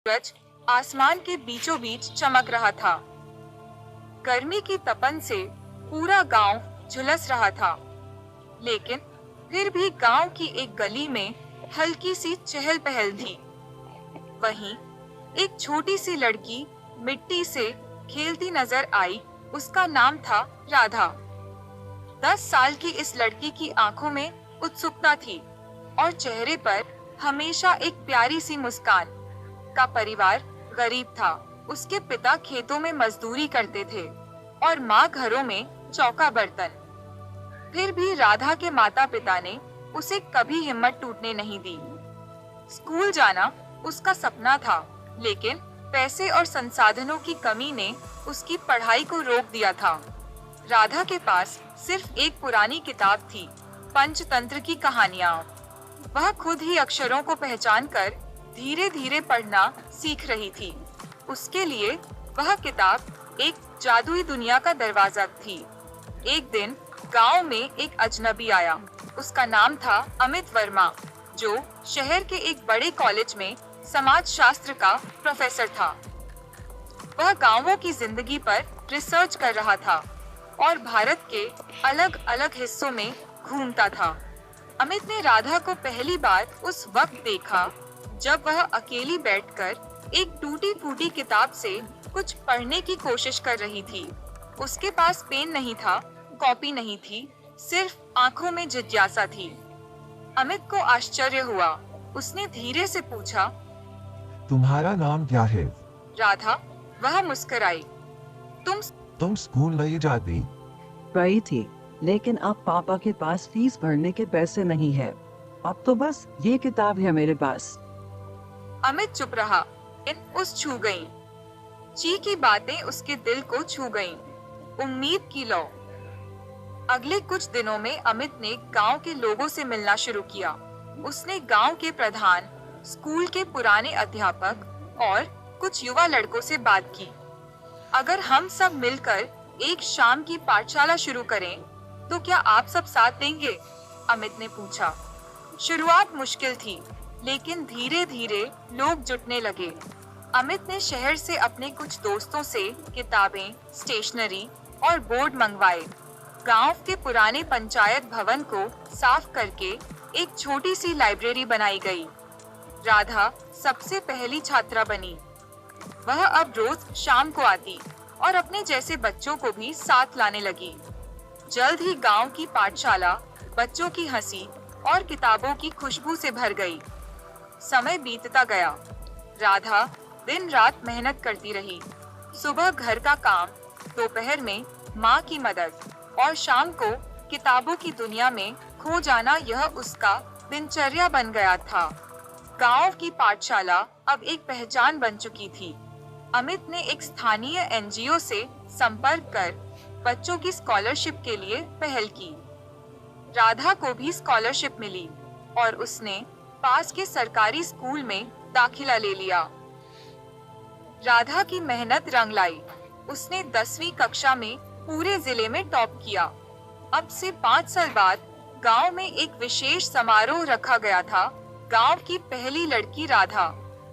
सूरज आसमान के बीचों बीच चमक रहा था। गर्मी की तपन से पूरा गांव झुलस रहा था, लेकिन फिर भी गांव की एक गली में हल्की सी चहल पहल थी। वहीं एक छोटी सी लड़की मिट्टी से खेलती नजर आई। उसका नाम था राधा। 10 साल की इस लड़की की आंखों में उत्सुकता थी और चेहरे पर हमेशा एक प्यारी सी मुस्कान। का परिवार गरीब था। उसके पिता खेतों में मजदूरी करते थे और माँ घरों में चौका बर्तन। फिर भी राधा के माता पिता ने उसे कभी हिम्मत टूटने नहीं दी। स्कूल जाना उसका सपना था, लेकिन पैसे और संसाधनों की कमी ने उसकी पढ़ाई को रोक दिया था। राधा के पास सिर्फ एक पुरानी किताब थी, पंचतंत्र की कहानियाँ। वह खुद ही अक्षरों को पहचानकर धीरे धीरे पढ़ना सीख रही थी। उसके लिए वह किताब एक जादुई दुनिया का दरवाजा थी। एक दिन गांव में एक अजनबी आया। उसका नाम था अमित वर्मा, जो शहर के एक बड़े कॉलेज में समाज शास्त्र का प्रोफेसर था। वह गांवों की जिंदगी पर रिसर्च कर रहा था और भारत के अलग अलग हिस्सों में घूमता था। अमित ने राधा को पहली बार उस वक्त देखा जब वह अकेली बैठकर एक टूटी फूटी किताब से कुछ पढ़ने की कोशिश कर रही थी। उसके पास पेन नहीं था, कॉपी नहीं थी, सिर्फ आंखों में जिज्ञासा थी। अमित को आश्चर्य हुआ। उसने धीरे से पूछा, तुम्हारा नाम क्या है? राधा। वह मुस्कुराई। तुम स्कूल नहीं जाती? गई थी, लेकिन अब पापा के पास फीस भरने के पैसे नहीं है। अब तो बस ये किताब है मेरे पास। अमित चुप रहा। इन उस छू गईं। ची की बातें उसके दिल को छू गईं। उम्मीद की लौ। अगले कुछ दिनों में अमित ने गांव के लोगों से मिलना शुरू किया। उसने गांव के प्रधान, स्कूल के पुराने अध्यापक और कुछ युवा लड़कों से बात की। अगर हम सब मिलकर एक शाम की पाठशाला शुरू करें, तो क्या आप सब साथ देंगे? अमित ने पूछा। शुरुआत मुश्किल थी, लेकिन धीरे धीरे लोग जुटने लगे। अमित ने शहर से अपने कुछ दोस्तों से किताबें, स्टेशनरी और बोर्ड मंगवाए। गांव के पुराने पंचायत भवन को साफ करके एक छोटी सी लाइब्रेरी बनाई गई। राधा सबसे पहली छात्रा बनी। वह अब रोज शाम को आती और अपने जैसे बच्चों को भी साथ लाने लगी। जल्द ही गांव की पाठशाला बच्चों की हंसी और किताबों की खुशबू से भर गई। समय बीतता गया। राधा दिन रात मेहनत करती रही। सुबह घर का काम, दोपहर में माँ की मदद और शाम को किताबों की दुनिया में खो जाना, यह उसका दिनचर्या बन गया था। गांव की पाठशाला अब एक पहचान बन चुकी थी। अमित ने एक स्थानीय एनजीओ से संपर्क कर बच्चों की स्कॉलरशिप के लिए पहल की। राधा को भी स्कॉलरशिप मिली और उसने पास के सरकारी स्कूल में दाखिला ले लिया। राधा की मेहनत रंग लाई। उसने 10वीं कक्षा में पूरे जिले में टॉप किया। अब से 5 साल बाद गांव में एक विशेष समारोह रखा गया था। गांव की पहली लड़की राधा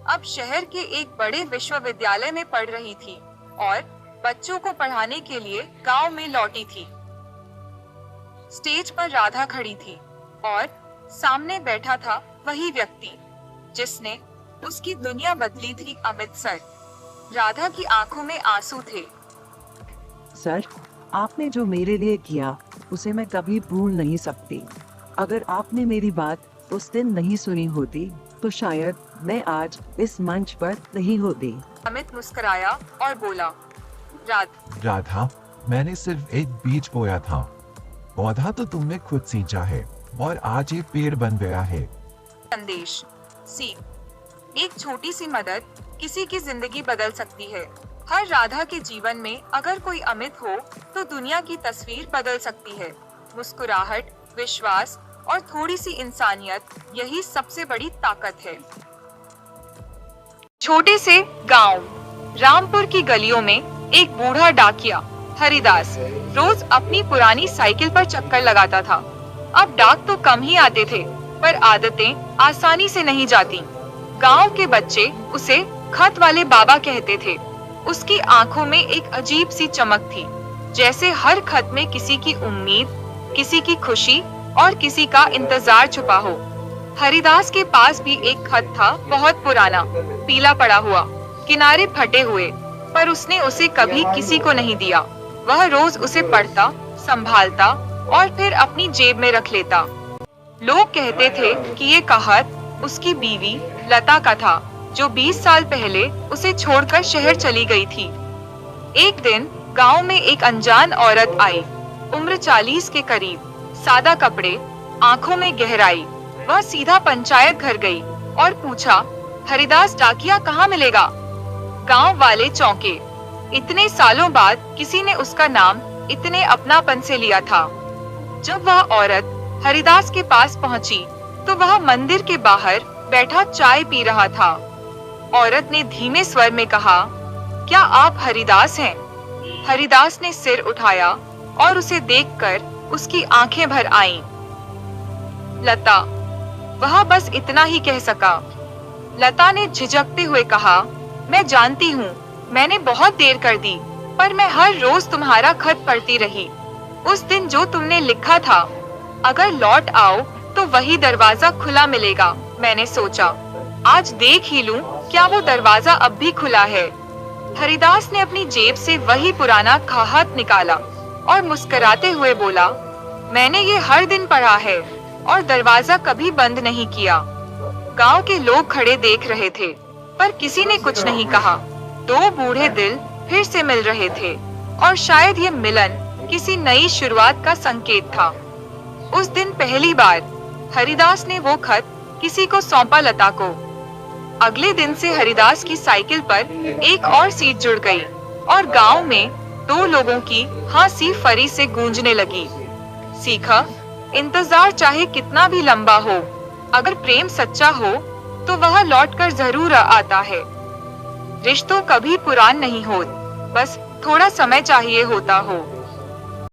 अब शहर के एक बड़े विश्वविद्यालय में पढ़ रही थी और बच्चों को पढ़ाने के लिए गांव में लौटी थी। स्टेज पर राधा खड़ी थी और सामने बैठा था वही व्यक्ति जिसने उसकी दुनिया बदली थी, अमित सर। राधा की आंखों में आंसू थे। सर, आपने जो मेरे लिए किया उसे मैं कभी भूल नहीं सकती। अगर आपने मेरी बात उस दिन नहीं सुनी होती तो शायद मैं आज इस मंच पर नहीं होती। अमित मुस्कुराया और बोला, राधा, मैंने सिर्फ एक बीज बोया था। पौधा तो तुमने खुद सींचा है और आज ये पेड़ बन गया है। संदेश, सीख। एक छोटी सी मदद किसी की जिंदगी बदल सकती है। हर राधा के जीवन में अगर कोई अमित हो तो दुनिया की तस्वीर बदल सकती है। मुस्कुराहट, विश्वास और थोड़ी सी इंसानियत, यही सबसे बड़ी ताकत है। छोटे से गांव रामपुर की गलियों में एक बूढ़ा डाकिया हरिदास रोज अपनी पुरानी साइकिल पर चक्कर लगाता था। अब डाक तो कम ही आते थे, पर आदतें आसानी से नहीं जाती। गांव के बच्चे उसे खत वाले बाबा कहते थे। उसकी आंखों में एक अजीब सी चमक थी, जैसे हर खत में किसी की उम्मीद, किसी की खुशी और किसी का इंतजार छुपा हो। हरिदास के पास भी एक खत था, बहुत पुराना, पीला पड़ा हुआ, किनारे फटे हुए, पर उसने उसे कभी किसी को नहीं दिया। वह रोज उसे पढ़ता, संभालता और फिर अपनी जेब में रख लेता। लोग कहते थे कि ये खत उसकी बीवी लता का था, जो 20 साल पहले उसे छोड़कर शहर चली गई थी। एक दिन गांव में एक अनजान औरत आई, उम्र 40 के करीब, सादा कपड़े, आंखों में गहराई। वह सीधा पंचायत घर गई और पूछा, हरिदास डाकिया कहाँ मिलेगा? गांव वाले चौंके। इतने सालों बाद किसी ने उसका नाम इतने अपनापन से लिया था। जब वह औरत हरिदास के पास पहुंची, तो वह मंदिर के बाहर बैठा चाय पी रहा था। औरत ने धीमे स्वर में कहा, क्या आप हरिदास हैं? हरिदास ने सिर उठाया और उसे देखकर उसकी आंखें भर आईं। लता, वह बस इतना ही कह सका। लता ने झिझकते हुए कहा, मैं जानती हूँ, मैंने बहुत देर कर दी, पर मैं हर रोज तुम्हारा खत पढ़ती रही। उस दिन जो तुमने लिखा था, अगर लौट आओ तो वही दरवाजा खुला मिलेगा। मैंने सोचा, आज देख ही लूं क्या वो दरवाजा अब भी खुला है। हरिदास ने अपनी जेब से वही पुराना खत निकाला और मुस्कुराते हुए बोला, मैंने ये हर दिन पढ़ा है और दरवाजा कभी बंद नहीं किया। गांव के लोग खड़े देख रहे थे, पर किसी ने कुछ नहीं कहा। दो बूढ़े दिल फिर से मिल रहे थे और शायद ये मिलन किसी नई शुरुआत का संकेत था। उस दिन पहली बार हरिदास ने वो खत किसी को सौंपा, लता को। अगले दिन से हरिदास की साइकिल पर एक और सीट जुड़ गई और गांव में दो लोगों की हंसी फरी से गूंजने लगी। सीखा, इंतजार चाहे कितना भी लंबा हो, अगर प्रेम सच्चा हो तो वह लौटकर जरूर आता है। रिश्तों कभी पुरान नहीं होते, बस थोड़ा समय चाहिए होता हो।